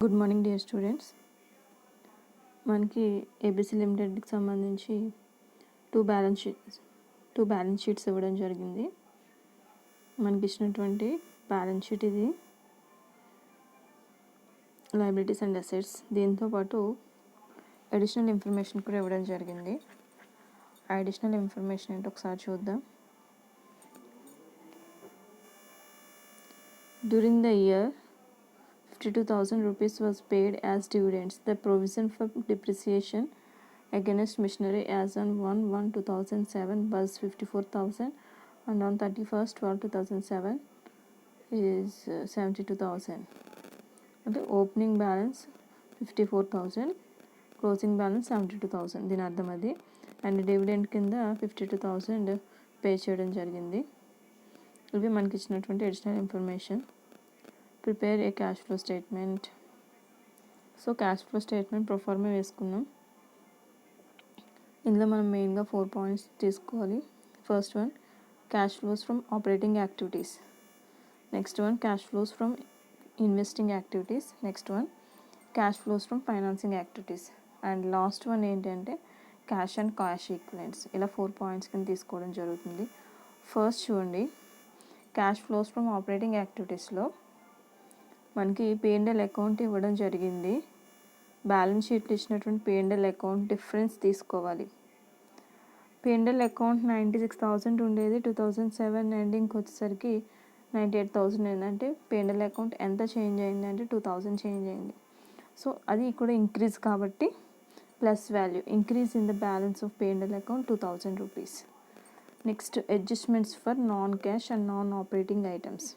Good morning dear students. మనకి ABC లిమిటెడ్కి సంబంధించి టూ బ్యాలెన్స్ షీట్స్ ఇవ్వడం జరిగింది. మనకి ఇచ్చినటువంటి బ్యాలెన్స్ షీట్ ఇది లయబిలిటీస్ అండ్ అసెట్స్, దీంతోపాటు అడిషనల్ ఇన్ఫర్మేషన్ కూడా ఇవ్వడం జరిగింది. ఆ అడిషనల్ ఇన్ఫర్మేషన్ ఏంటో ఒకసారి చూద్దాం. During the year 52,000 rupees was paid as dividends. The provision for depreciation against machinery as on 1/1/2007 was 54,000 and on 31/12/2007 is 72,000. అంటే ఓపెనింగ్ బ్యాలెన్స్ 54,000, క్లోజింగ్ బ్యాలెన్స్ 72,000. దీని అర్థం అది. అండ్ డివిడెండ్ కింద 52,000 పే చేయడం జరిగింది. ఇవి మనకి ఇచ్చినటువంటి additional information. Prepare a cash flow statement. So cash flow statement proforma వేసుకున్నాం. ఇందులో మనం మెయిన్గా 4 పాయింట్స్ తీసుకోవాలి. First one, cash flows from operating activities. Next one, cash flows from investing activities. Next one, cash flows from financing activities. And last one ఏంటంటే cash and cash equivalents. ఇలా 4 points కింద తీసుకోవడం జరుగుతుంది. ఫస్ట్ చూడండి, cash flows from operating యాక్టివిటీస్లో మనకి P&L account ఇవ్వడం జరిగింది. బ్యాలెన్స్ షీట్లు ఇచ్చినటువంటి P&L అకౌంట్ డిఫరెన్స్ తీసుకోవాలి. P&L అకౌంట్ 96,000 ఉండేది, 2007 ఎండింగ్కి వచ్చేసరికి 98,000 అయిందంటే P&L అకౌంట్ ఎంత చేంజ్ అయింది అంటే 2,000 చేంజ్ అయింది. సో అది కూడా ఇంక్రీజ్ కాబట్టి plus value, increase in the balance of P&L account 2,000 rupees. Next, adjustments for non cash and non operating items.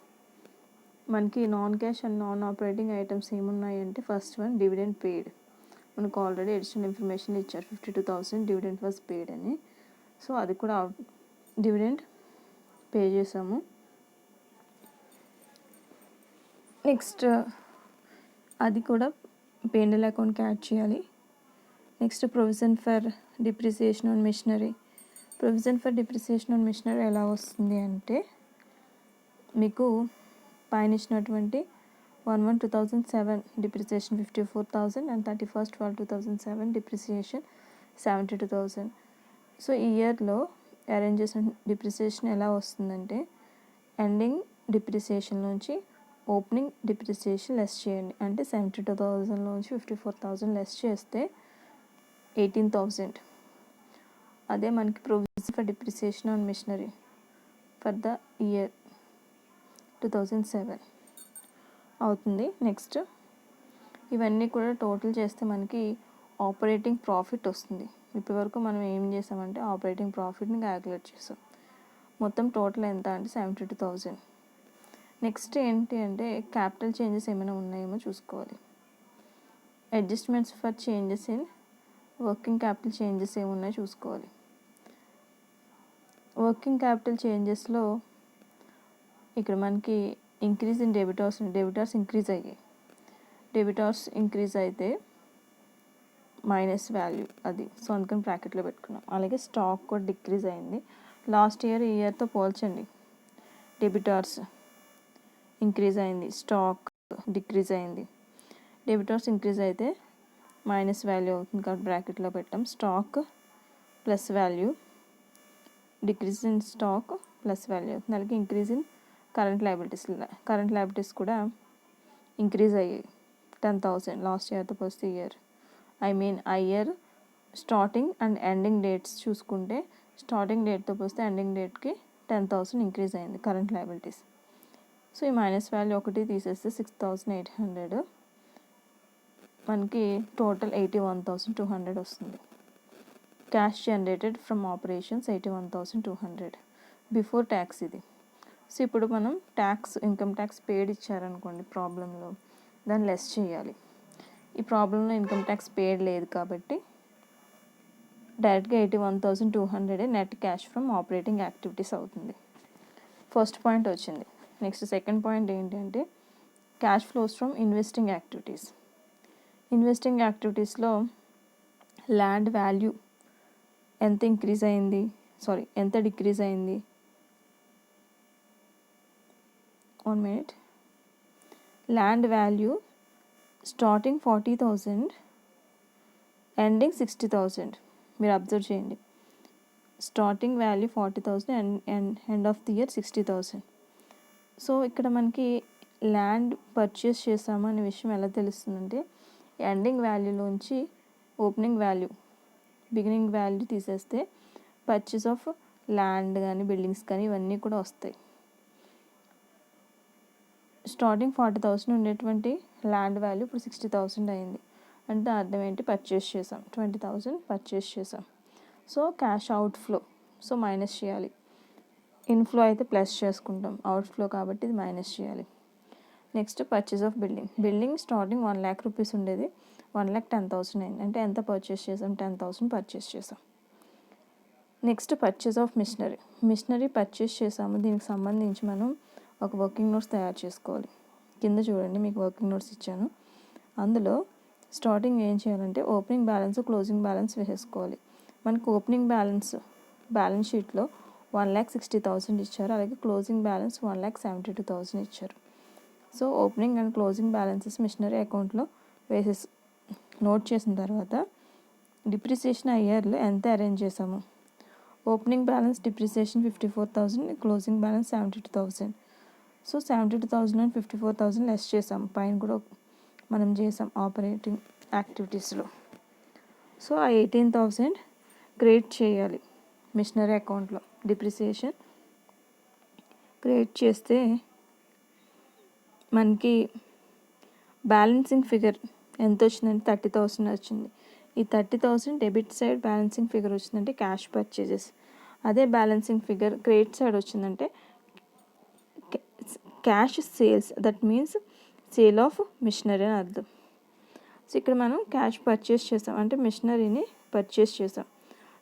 మనకి non cash and non operating items ఏమున్నాయంటే first one, dividend paid. మనకు already additional information ఇచ్చారు, 52,000 dividend was paid అని. So అది కూడా dividend pay చేసాము. Next అది కూడా P&L అకౌంట్కి యాడ్ చేయాలి. Next, provision for depreciation on machinery. Provision for depreciation on machinery ఎలా వస్తుంది అంటే మీకు పైన ఇచ్చినటువంటి 1/1/2007 డిప్రిసియేషన్ 54,000 అండ్ 31/12/2007 డిప్రిసియేషన్ 72,000. సో ఈ ఇయర్లో అరేంజ్ చేసిన డిప్రిసియేషన్ ఎలా వస్తుందంటే ఎండింగ్ డిప్రిసియేషన్ నుంచి ఓపెనింగ్ డిప్రిసియేషన్ లెస్ చేయండి. అంటే 72,000 నుంచి 54,000 లెస్ చేస్తే 18,000. అదే మనకి provision for depreciation on machinery for the year 2007 అవుతుంది. నెక్స్ట్, ఇవన్నీ కూడా టోటల్ చేస్తే మనకి ఆపరేటింగ్ ప్రాఫిట్ వస్తుంది. ఇప్పటివరకు మనం ఏం చేసామంటే ఆపరేటింగ్ ప్రాఫిట్ని క్యాలిక్యులేట్ చేసాం. మొత్తం టోటల్ ఎంత అంటే 72,000. నెక్స్ట్ ఏంటి అంటే క్యాపిటల్ చేంజెస్ ఏమైనా ఉన్నాయేమో చూసుకోవాలి. Adjustments for changes in working capital changes ఏమున్నాయో చూసుకోవాలి. వర్కింగ్ క్యాపిటల్ చేంజెస్లో ఇక్కడ మనకి ఇంక్రీజ్ ఇన్ డెబిటార్స్ ఇంక్రీజ్ అయ్యాయి. డెబిటార్స్ ఇంక్రీజ్ అయితే మైనస్ వాల్యూ అది, సో అందుకని బ్రాకెట్లో పెట్టుకున్నాం. అలాగే స్టాక్ కూడా డిక్రీజ్ అయింది. లాస్ట్ ఇయర్ ఈ ఇయర్తో పోల్చండి. డెబిటార్స్ ఇంక్రీజ్ అయింది, స్టాక్ డిక్రీజ్ అయింది. డెబిటార్స్ ఇంక్రీజ్ అయితే మైనస్ వాల్యూ అవుతుంది కాబట్టి బ్రాకెట్లో పెట్టాం. Stock plus value, decrease in stock plus value అవుతుంది. అలాగే ఇంక్రీజ్ ఇన్ కరెంట్ లయబిలిటీస్ కూడా ఇంక్రీజ్ అయ్యాయి 10,000 లాస్ట్ ఇయర్తో పోస్తే ఇయర్. ఆ year starting and ending dates చూసుకుంటే స్టార్టింగ్ డేట్తో పోస్తే ఎండింగ్ డేట్కి 10,000 ఇంక్రీజ్ అయింది కరెంట్ లయబిలిటీస్. సో ఈ మైనస్ వాల్యూ ఒకటి తీసేస్తే 6,800, మనకి టోటల్ 81,200 వస్తుంది. Cash generated from operations 81,200 before tax ఇది. సో ఇప్పుడు మనం ఇన్కమ్ ట్యాక్స్ పేడ్ ఇచ్చారనుకోండి ప్రాబ్లంలో, దాన్ని లెస్ చేయాలి. ఈ ప్రాబ్లంలో ఇన్కమ్ ట్యాక్స్ పేడ్ లేదు కాబట్టి డైరెక్ట్గా 81,200 net cash from operating activities అవుతుంది. ఫస్ట్ పాయింట్ వచ్చింది. నెక్స్ట్ సెకండ్ పాయింట్ ఏంటంటే cash flows from investing activities. Investing యాక్టివిటీస్లో ల్యాండ్ వాల్యూ ఎంత డిక్రీజ్ అయింది. 1 minute. Land value starting 40,000 ending 60,000. మీరు అబ్జర్వ్ చేయండి, starting value 40,000 and end of the year 60,000. సో ఇక్కడ మనకి ల్యాండ్ పర్చేస్ చేసాము అనే విషయం ఎలా తెలుస్తుందంటే ఎండింగ్ వాల్యూలోంచి ఓపెనింగ్ వాల్యూ బిగినింగ్ వాల్యూ తీసేస్తే పర్చేస్ ఆఫ్ ల్యాండ్ కానీ బిల్డింగ్స్ కానీ ఇవన్నీ కూడా వస్తాయి. స్టార్టింగ్ 40,000 ఉండేటువంటి ల్యాండ్ వాల్యూ ఇప్పుడు 60,000 అయింది అంటే అర్థం ఏంటి, పర్చేస్ చేసాం, 20,000 పర్చేస్ చేసాం. So cash outflow, so minus చేయాలి. ఇన్ఫ్లో అయితే ప్లస్ చేసుకుంటాం, అవుట్ఫ్లో కాబట్టి ఇది మైనస్ చేయాలి. Next purchase of building starting 1 lakh rupees ఉండేది, 1,10,000 అయింది అంటే ఎంత పర్చేస్ చేసాం, 10,000 పర్చేస్ చేసాం. Next purchase of machinery purchase చేసాము. దీనికి సంబంధించి మనం ఒక వర్కింగ్ నోట్స్ తయారు చేసుకోవాలి. కింద చూడండి మీకు వర్కింగ్ నోట్స్ ఇచ్చాను. అందులో స్టార్టింగ్ ఏం చేయాలంటే ఓపెనింగ్ బ్యాలెన్స్ క్లోజింగ్ బ్యాలెన్స్ వేసేసుకోవాలి. మనకు ఓపెనింగ్ బ్యాలెన్స్ షీట్లో 1,60,000 ఇచ్చారు, అలాగే క్లోజింగ్ బ్యాలెన్స్ 1,72,000 ఇచ్చారు. So opening and closing balances machinery అకౌంట్లో నోట్ చేసిన తర్వాత డిప్రిసియేషన్ ఇయర్లో ఎంత అరేంజ్ చేసాము. Opening balance depreciation 54,000, closing balance 72,000. So 72,000 and 54,000 less చేసాం, పైన కూడా మనం చేసాం ఆపరేటింగ్ యాక్టివిటీస్లో. సో ఆ 18,000 క్రియేట్ చేయాలి మిషనరీ అకౌంట్లో. డిప్రిసియేషన్ క్రియేట్ చేస్తే మనకి బ్యాలెన్సింగ్ ఫిగర్ ఎంత వచ్చిందంటే 30,000 వచ్చింది. ఈ 30,000 డెబిట్ సైడ్ బ్యాలెన్సింగ్ ఫిగర్ వచ్చిందంటే క్యాష్ పర్చేజెస్. అదే బ్యాలెన్సింగ్ ఫిగర్ క్రెడిట్ సైడ్ వచ్చిందంటే cash sales, that means sale of machinery అని అర్థం. సో ఇక్కడ మనం క్యాష్ పర్చేస్ చేసాం అంటే మిషనరీని పర్చేస్ చేసాం.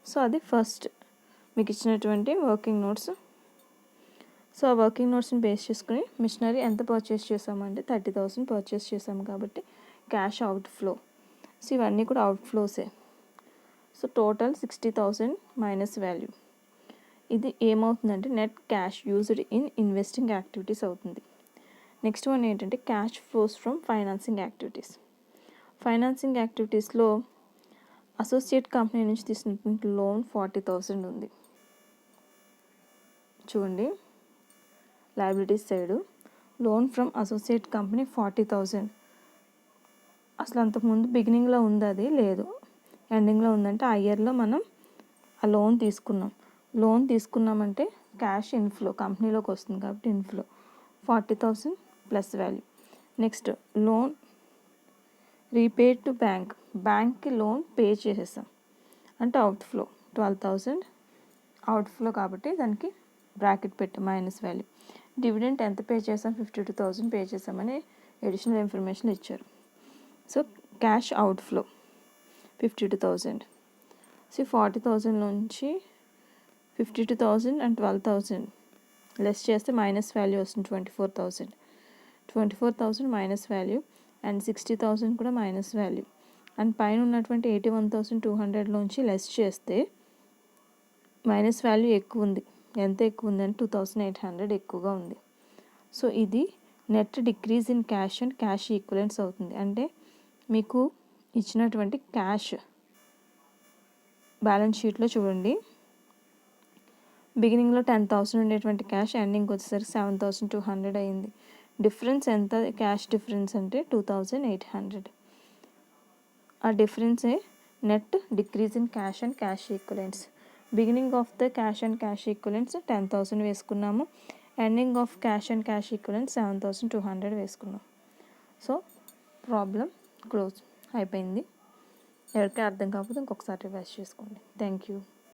సో అది ఫస్ట్ మీకు ఇచ్చినటువంటి వర్కింగ్ నోట్స్. సో ఆ వర్కింగ్ నోట్స్ని బేస్ చేసుకుని మిషనరీ ఎంత పర్చేస్ చేసామంటే 30,000 పర్చేస్ చేసాము కాబట్టి క్యాష్ అవుట్ఫ్లో. సో ఇవన్నీ కూడా అవుట్ఫ్లోసే. So total 60,000 minus value. ఇది ఏమవుతుందంటే net cash used in investing activities అవుతుంది. నెక్స్ట్ వన్ ఏంటంటే cash flows from financing activities. Financing యాక్టివిటీస్లో అసోసియేట్ కంపెనీ నుంచి తీసుకున్నటువంటి లోన్ 40,000 ఉంది. చూడండి liabilities side loan from associate company 40,000. అసలు అంతకుముందు బిగినింగ్లో ఉంది, అది లేదు, ఎండింగ్లో ఉందంటే ఆ ఇయర్లో మనం ఆ లోన్ తీసుకున్నామంటే క్యాష్ ఇన్ఫ్లో కంపెనీలోకి వస్తుంది కాబట్టి inflow 40,000 plus value. Next loan repaid to బ్యాంక్కి లోన్ పే చేసేసాం అంటే అవుట్ఫ్లో 12,000 అవుట్ఫ్లో కాబట్టి దానికి బ్రాకెట్ పెట్టాం మైనస్ వాల్యూ. డివిడెంట్ ఎంత పే చేసాం, 52,000 పే చేసామని అడిషనల్ ఇన్ఫర్మేషన్ ఇచ్చారు. So cash outflow 52,000. సో 40,000 నుంచి 52,000 అండ్ 12,000 లెస్ చేస్తే మైనస్ వాల్యూ వస్తుంది 24,000 మైనస్ వాల్యూ అండ్ 60,000 కూడా మైనస్ వాల్యూ. అండ్ పైన ఉన్నటువంటి 81,200లోంచి లెస్ చేస్తే మైనస్ వాల్యూ ఎక్కువ ఉంది. ఎంత ఎక్కువ ఉంది అంటే 2,800 ఎక్కువగా ఉంది. సో ఇది net decrease in cash and cash equivalents అవుతుంది. అంటే మీకు ఇచ్చినటువంటి క్యాష్ బ్యాలెన్స్ షీట్లో చూడండి, బిగినింగ్లో 10,000 ఉండేటువంటి క్యాష్ ఎండింగ్కి వచ్చేసరికి 7,200 అయింది. డిఫరెన్స్ ఎంత, క్యాష్ డిఫరెన్స్ అంటే 2,800. ఆ డిఫరెన్సే net decrease in cash and cash equivalents. Beginning of the cash and cash equivalents 10,000 వేసుకున్నాము, ending of cash and cash equivalents 7,200 వేసుకున్నాం. సో ప్రాబ్లం క్లోజ్ అయిపోయింది. ఎవరికీ అర్థం కాకపోతే ఇంకొకసారి రివైజ్ చేసుకోండి. Thank you.